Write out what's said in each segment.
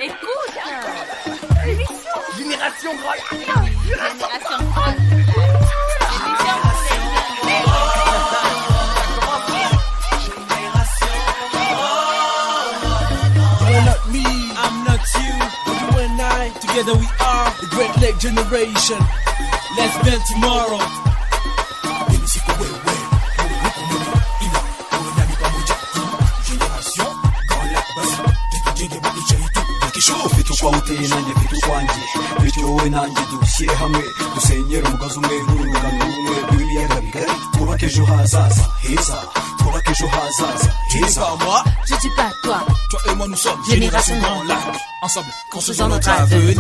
Écoute, Génération Grand Lac. Génération Grand Lac. You're not me, I'm not you. You and I, together we are the Great Lake Generation. Let's build tomorrow. Vitu kwa uteye nanjye vitu kwanjye bityo wowe nanjye dushyire hamwe dusenyere umugozi umwe n'urungano rumwe rw'ibiyaga bigari twubake ejo hazaza heza twubake ejo hazaza heza. Je dis pas toi, Toi et moi nous sommes Génération Grand Lac. Ensemble, construisons notre avenir.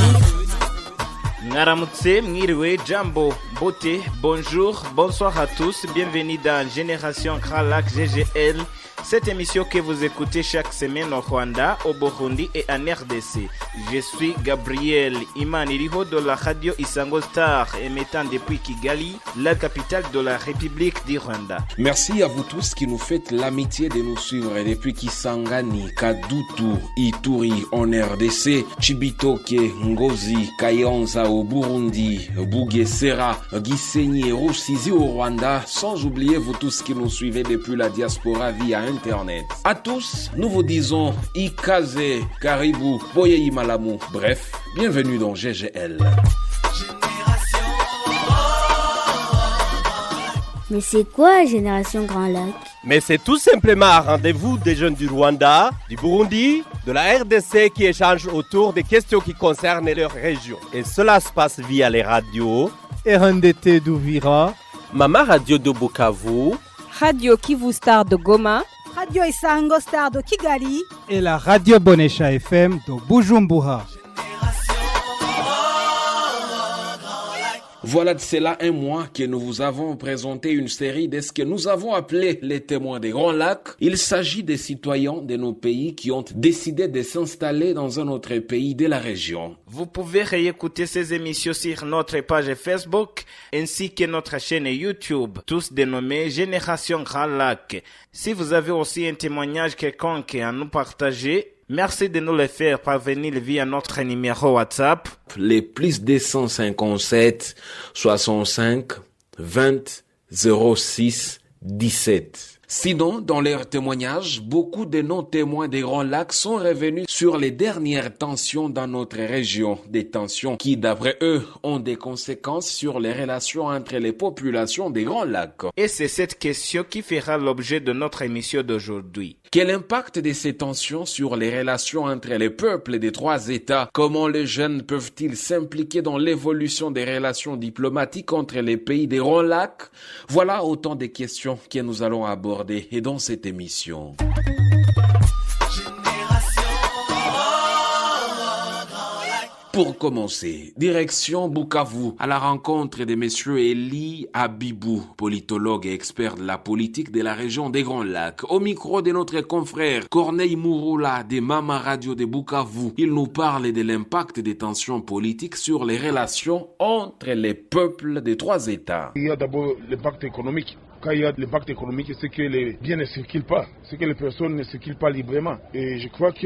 Ngaramutse, mwiriwe, jambo, beauté, bonjour, bonsoir à tous, bienvenue dans Génération Grand Lac GGL, cette émission que vous écoutez chaque semaine au Rwanda, au Burundi et en RDC. Je suis Gabriel Imaniriho de la radio Isango Star, émettant depuis Kigali, la capitale de la République du Rwanda. Merci à vous tous qui nous faites l'amitié de nous suivre depuis Kisangani, Kadutu, Ituri en RDC, Chibitoke, Ngozi, Kayonza au Burundi, Bugesera, Gisenyi et Rusizi au Rwanda, sans oublier vous tous qui nous suivez depuis la diaspora via Internet. À tous, nous vous disons Ikaze, Karibu, Boyei Malamu, bref, bienvenue dans GGL. Mais c'est quoi Génération Grand Lac? Mais c'est tout simplement un rendez-vous des jeunes du Rwanda, du Burundi, de la RDC qui échangent autour des questions qui concernent leur région. Et cela se passe via les radios RNDT d'Uvira, Mama Radio de Bukavu, Radio Kivu Star de Goma, Radio Isango Star de Kigali et la Radio Bonesha FM de Bujumbura. Voilà de cela un mois que nous vous avons présenté une série de ce que nous avons appelé les témoins des Grands Lacs. Il s'agit des citoyens de nos pays qui ont décidé de s'installer dans un autre pays de la région. Vous pouvez réécouter ces émissions sur notre page Facebook ainsi que notre chaîne YouTube, tous dénommés Génération Grand Lac. Si vous avez aussi un témoignage quelconque à nous partager, merci de nous le faire parvenir via notre numéro WhatsApp. Les plus 257 65 20 06 17. Sinon, dans leurs témoignages, beaucoup de non-témoins des Grands Lacs sont revenus sur les dernières tensions dans notre région. Des tensions qui, d'après eux, ont des conséquences sur les relations entre les populations des Grands Lacs. Et c'est cette question qui fera l'objet de notre émission d'aujourd'hui. Quel impact de ces tensions sur les relations entre les peuples des trois États? Comment les jeunes peuvent-ils s'impliquer dans l'évolution des relations diplomatiques entre les pays des Grands Lacs? Voilà autant de questions que nous allons aborder et dans cette émission. Pour commencer, direction Bukavu, à la rencontre de Monsieur Eli Abibou, politologue et expert de la politique de la région des Grands Lacs. Au micro de notre confrère Corneille Mouroula de Mama Radio de Bukavu, il nous parle de l'impact des tensions politiques sur les relations entre les peuples des trois États. Il y a d'abord l'impact économique. Quand il y a l'impact économique, c'est que les biens ne circulent pas, c'est que les personnes ne circulent pas librement. Et je crois que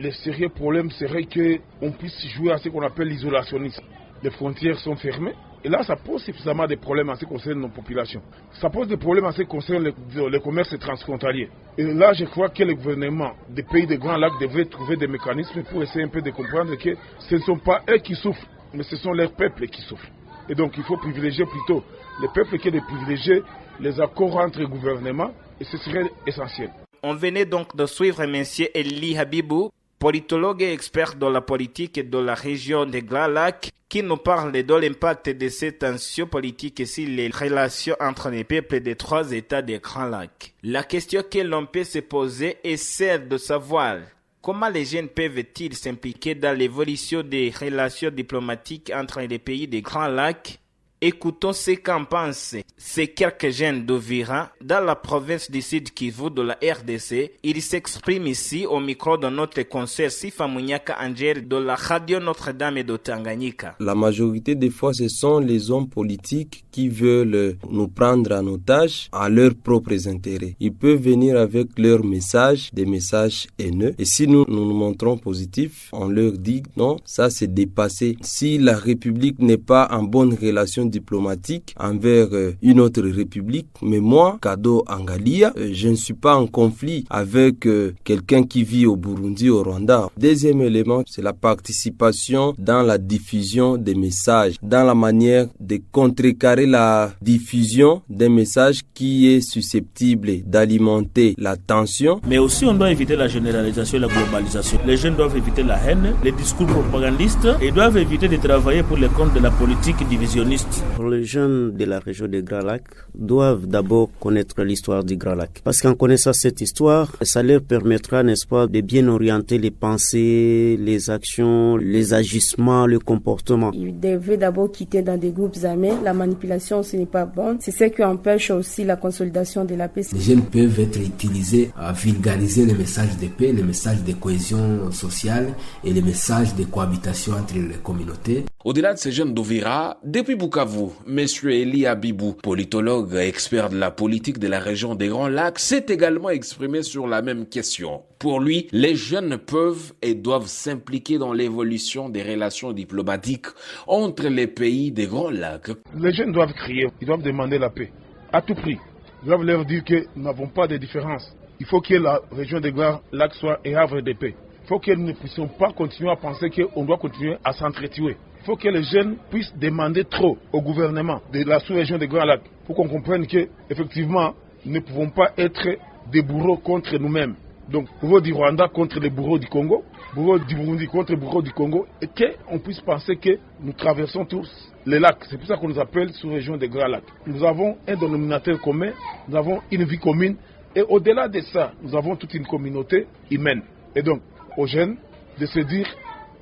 le sérieux problème serait qu'on puisse jouer à ce qu'on appelle l'isolationnisme. Les frontières sont fermées. Et là, ça pose suffisamment de problèmes en ce qui concerne nos populations. Ça pose des problèmes en ce qui concerne le commerce transfrontalier. Et là, je crois que le gouvernement des pays des Grands Lacs devrait trouver des mécanismes pour essayer un peu de comprendre que ce ne sont pas eux qui souffrent, mais ce sont leurs peuples qui souffrent. Et donc, il faut privilégier plutôt les peuples que de privilégier les accords entre gouvernements, et ce serait essentiel. On venait donc de suivre M. Eli Habibou, politologue et expert dans la politique de la région des Grands Lacs, qui nous parle de l'impact de ces tensions politiques sur les relations entre les peuples des trois États des Grands Lacs. La question que l'on peut se poser est celle de savoir comment les jeunes peuvent-ils s'impliquer dans l'évolution des relations diplomatiques entre les pays des Grands Lacs. Écoutons ce qu'en pensent ces quelques jeunes d'Uvira dans la province du Sud Kivu de la RDC. Ils s'expriment ici au micro de notre concert Sifa Munyaka Angel de la radio Notre-Dame de Tanganyika. La majorité des fois, ce sont les hommes politiques qui veulent nous prendre en otage à leurs propres intérêts. Ils peuvent venir avec leurs messages, des messages haineux. Et si nous nous montrons positifs, on leur dit non, ça c'est dépassé. Si la République n'est pas en bonne relation diplomatique envers une autre République, mais moi, Kado Angalia, je ne suis pas en conflit avec quelqu'un qui vit au Burundi, au Rwanda. Deuxième élément, c'est la participation dans la diffusion des messages, dans la manière de contrecarrer la diffusion des messages qui est susceptible d'alimenter la tension. Mais aussi, on doit éviter la généralisation et la globalisation. Les jeunes doivent éviter la haine, les discours propagandistes et doivent éviter de travailler pour les comptes de la politique divisionniste. Les jeunes de la région des Grands Lacs doivent d'abord connaître l'histoire du Grand Lac. Parce qu'en connaissant cette histoire, ça leur permettra, n'est-ce pas, de bien orienter les pensées, les actions, les agissements, le comportement. Ils devaient d'abord quitter dans des groupes armés. La manipulation, ce n'est pas bon. C'est ce qui empêche aussi la consolidation de la paix. Les jeunes peuvent être utilisés à vulgariser les messages de paix, les messages de cohésion sociale et les messages de cohabitation entre les communautés. Au-delà de ces jeunes d'Uvira, depuis Bukavu, M. Eli Abibou, politologue et expert de la politique de la région des Grands Lacs, s'est également exprimé sur la même question. Pour lui, les jeunes peuvent et doivent s'impliquer dans l'évolution des relations diplomatiques entre les pays des Grands Lacs. Les jeunes doivent crier, ils doivent demander la paix, à tout prix. Ils doivent leur dire que nous n'avons pas de différence. Il faut que la région des Grands Lacs soit un havre de paix. Il faut que nous ne puissions pas continuer à penser qu'on doit continuer à s'entretuer. Il faut que les jeunes puissent demander trop au gouvernement de la sous-région des Grands Lacs pour qu'on comprenne qu'effectivement, nous ne pouvons pas être des bourreaux contre nous-mêmes. Donc, bourreaux du Rwanda contre les bourreaux du Congo, bourreaux du Burundi contre les bourreaux du Congo, et qu'on puisse penser que nous traversons tous les lacs. C'est pour ça qu'on nous appelle sous-région des Grands Lacs. Nous avons un dénominateur commun, nous avons une vie commune, et au-delà de ça, nous avons toute une communauté humaine. Et donc, aux jeunes, de se dire,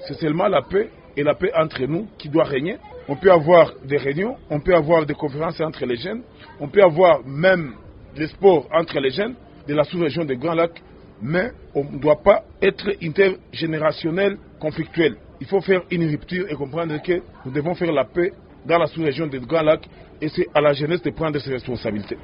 c'est seulement la paix et la paix entre nous qui doit régner. On peut avoir des réunions, on peut avoir des conférences entre les jeunes, on peut avoir même des sports entre les jeunes de la sous-région des Grands Lacs, mais on ne doit pas être intergénérationnel, conflictuel. Il faut faire une rupture et comprendre que nous devons faire la paix dans la sous-région des Grands Lacs et c'est à la jeunesse de prendre ses responsabilités.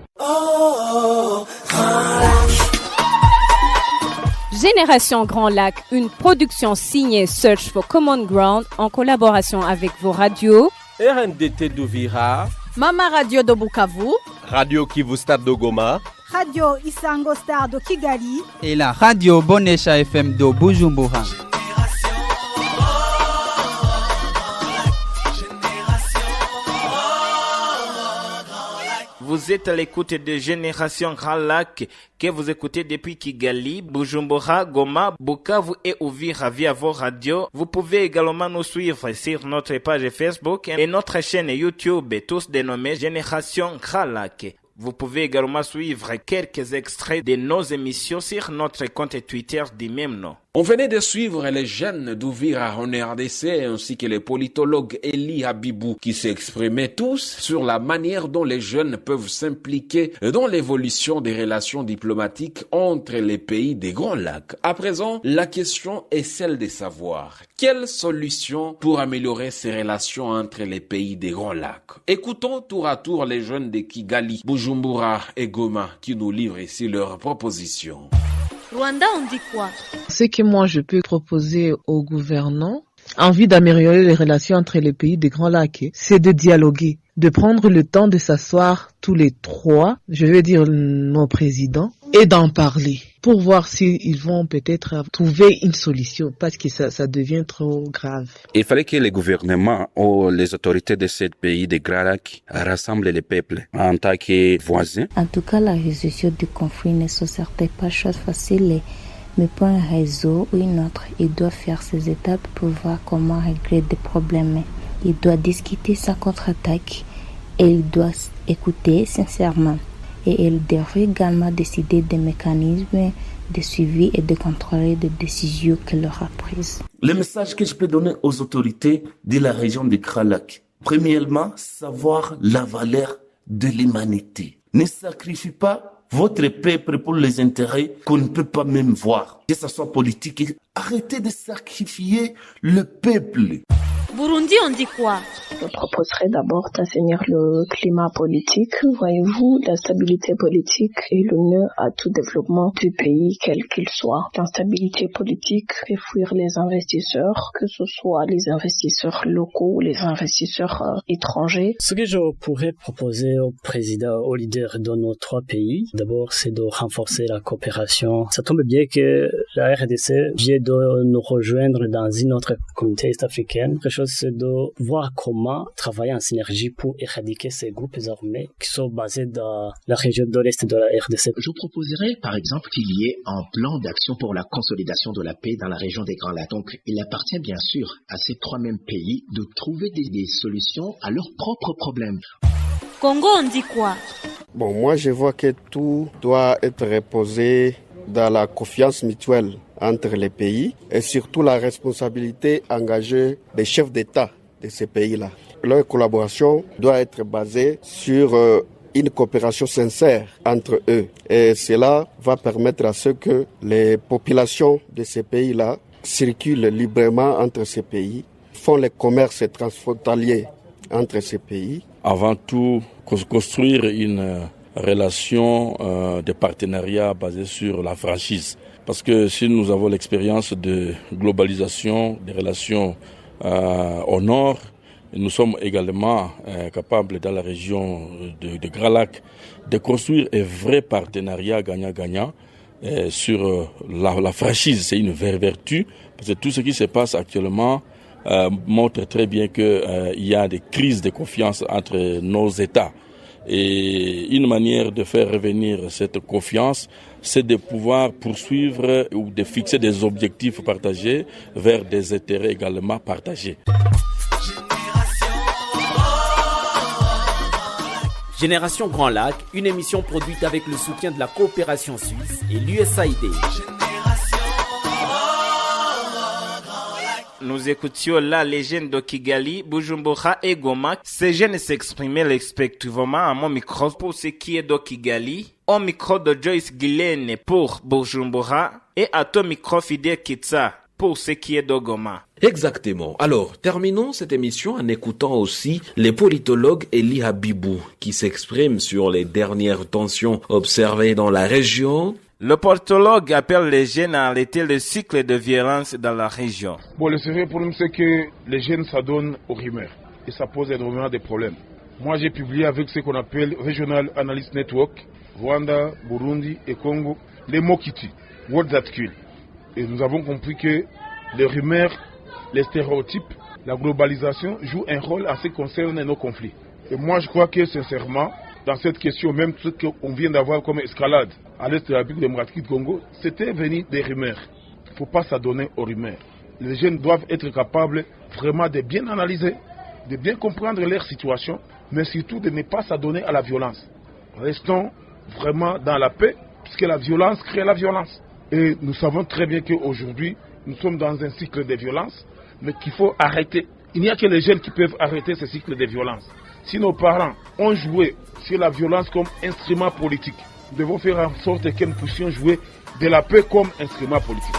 Génération Grand Lac, une production signée Search for Common Ground en collaboration avec vos radios RNDT d'Uvira, Mama Radio de Bukavu, Radio Kivu Star de Goma, Radio Isango Star de Kigali et la radio Bonesha FM de Bujumbura. Vous êtes à l'écoute de Génération Grand Lac que vous écoutez depuis Kigali, Bujumbura, Goma, Bukavu et Uvira via vos radios. Vous pouvez également nous suivre sur notre page Facebook et notre chaîne YouTube, tous dénommés Génération Grand Lac. Vous pouvez également suivre quelques extraits de nos émissions sur notre compte Twitter du même nom. On venait de suivre les jeunes d'Uvira en RDC ainsi que les politologues Eli Abibou qui s'exprimaient tous sur la manière dont les jeunes peuvent s'impliquer dans l'évolution des relations diplomatiques entre les pays des Grands Lacs. À présent, la question est celle de savoir quelle solution pour améliorer ces relations entre les pays des Grands Lacs. Écoutons tour à tour les jeunes de Kigali, Bujumbura et Goma qui nous livrent ici leurs propositions. Rwanda, on dit quoi? Ce que moi je peux proposer aux gouvernants, en vue d'améliorer les relations entre les pays des Grands Lacs, c'est de dialoguer, de prendre le temps de s'asseoir tous les trois, je veux dire nos présidents, et d'en parler pour voir s'ils vont peut-être trouver une solution parce que ça devient trop grave. Il fallait que les gouvernements ou les autorités de ces pays des Grands Lacs rassemblent les peuples en tant que voisins. En tout cas, la résolution du conflit ne se sortait pas chose facile, mais pour un réseau ou une autre, il doit faire ses étapes pour voir comment régler des problèmes. Il doit discuter sans contre-attaque et il doit écouter sincèrement. Et il devrait également décider des mécanismes de suivi et de contrôle des décisions qu'il aura prises. Le message que je peux donner aux autorités de la région des Grands Lacs, Premièrement, savoir la valeur de l'humanité. Ne sacrifiez pas votre peuple pour les intérêts qu'on ne peut pas même voir, que ce soit politique. Arrêtez de sacrifier le peuple. Burundi, on dit quoi? Je proposerais d'abord d'assainir le climat politique. Voyez-vous, la stabilité politique est le nœud à tout développement du pays, quel qu'il soit. L'instabilité politique fait fuir les investisseurs, que ce soit les investisseurs locaux ou les investisseurs étrangers. Ce que je pourrais proposer au président, aux leaders de nos trois pays, d'abord, c'est de renforcer la coopération. Ça tombe bien que la RDC vient de nous rejoindre dans une autre communauté est-africaine. La chose, c'est de voir comment travailler en synergie pour éradiquer ces groupes armés qui sont basés dans la région de l'Est de la RDC. Je proposerais par exemple qu'il y ait un plan d'action pour la consolidation de la paix dans la région des Grands Lacs. Donc il appartient bien sûr à ces trois mêmes pays de trouver des solutions à leurs propres problèmes. Congo, on dit quoi? Bon, moi je vois que tout doit être reposé dans la confiance mutuelle entre les pays et surtout la responsabilité engagée des chefs d'État de ces pays-là. Leur collaboration doit être basée sur une coopération sincère entre eux. Et cela va permettre à ce que les populations de ces pays-là circulent librement entre ces pays, font les commerces transfrontaliers entre ces pays. Avant tout, construire une relation de partenariat basée sur la franchise. Parce que si nous avons l'expérience de globalisation des relations au nord, nous sommes également capables dans la région de Grand Lac de construire un vrai partenariat gagnant-gagnant sur la franchise. C'est une vertu, parce que tout ce qui se passe actuellement montre très bien qu'il y a des crises de confiance entre nos États. Et une manière de faire revenir cette confiance, c'est de pouvoir poursuivre ou de fixer des objectifs partagés vers des intérêts également partagés. Génération Grand Lac, une émission produite avec le soutien de la coopération suisse et l'USAID. Nous écoutions la légende de Kigali, Bujumbura et Goma. Ces jeunes s'exprimaient respectivement à mon micro pour ce qui est de Kigali, au micro de Joyce Guylaine pour Bujumbura et à ton micro Fidel Kitsa pour ce qui est de Goma. Exactement. Alors, terminons cette émission en écoutant aussi les politologues Eli Habibou qui s'expriment sur les dernières tensions observées dans la région. Le politologue appelle les jeunes à arrêter le cycle de violence dans la région. Bon, le sérieux problème, c'est que les jeunes s'adonnent aux rumeurs et ça pose énormément de problèmes. Moi, j'ai publié avec ce qu'on appelle Regional Analyst Network, Rwanda, Burundi et Congo, les mots qui tuent, Words that kill. Et nous avons compris que les rumeurs, les stéréotypes, la globalisation jouent un rôle en ce qui concerne nos conflits. Et moi, je crois que sincèrement, dans cette question, même ce qu'on vient d'avoir comme escalade à l'est de la République démocratique du Congo, c'était venu des rumeurs. Il ne faut pas s'adonner aux rumeurs. Les jeunes doivent être capables vraiment de bien analyser, de bien comprendre leur situation, mais surtout de ne pas s'adonner à la violence. Restons vraiment dans la paix, puisque la violence crée la violence. Et nous savons très bien qu'aujourd'hui, nous sommes dans un cycle de violence, mais qu'il faut arrêter. Il n'y a que les jeunes qui peuvent arrêter ce cycle de violence. Si nos parents ont joué sur la violence comme instrument politique, nous devons faire en sorte que nous puissions jouer de la paix comme instrument politique.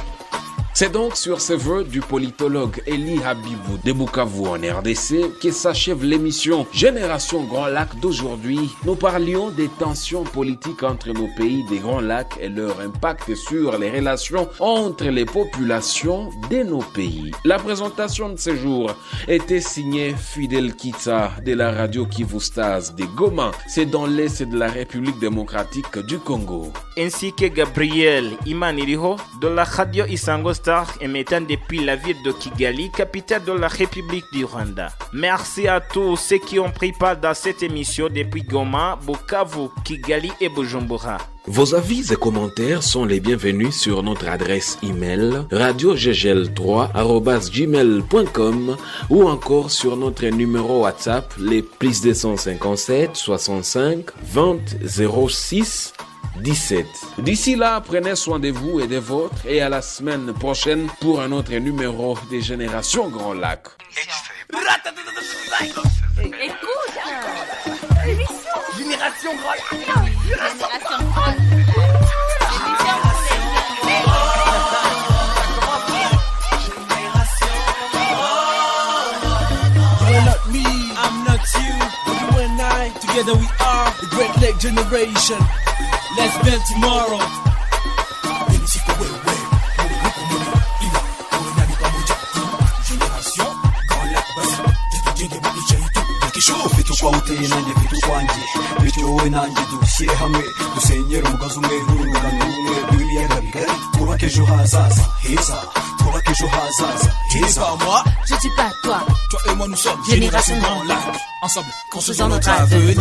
C'est donc sur ce vœu du politologue Eli Habibou de Bukavu en RDC que s'achève l'émission Génération Grand Lac d'aujourd'hui. Nous parlions des tensions politiques entre nos pays des Grands Lacs et leur impact sur les relations entre les populations de nos pays. La présentation de ce jour était signée Fidel Kitsa de la radio Kivu Stars de Goma. C'est dans l'est de la République démocratique du Congo. Ainsi que Gabriel Imaniriho de la radio Isango Star émettant depuis la ville de Kigali, capitale de la République du Rwanda. Merci à tous ceux qui ont pris part dans cette émission depuis Goma, Bukavu, Kigali et Bujumbura. Vos avis et commentaires sont les bienvenus sur notre adresse email radiogegel3@gmail.com ou encore sur notre numéro WhatsApp les +257 65 20 06 17. D'ici là, prenez soin de vous et des vôtres et à la semaine prochaine pour un autre numéro des Générations Grand Lac. Écoute. Génération Grand Lac. Génération Grand Lac. I'm not you, you and I, together we are the Great Lake Generation. Let's build tomorrow. ufite uko uteye nanjye mfite ukwanjye bityo wowe nanjye dushyire hamwe dusenyere umugozi umwe n'urungano rumwe rw'ibiyaga bigari twubake ejo hazaza heza twubake ejo hazaza heza. Je suis pas toi. Toi et moi nous sommes Génération Grand Lac. Ensemble construisons notre avenir.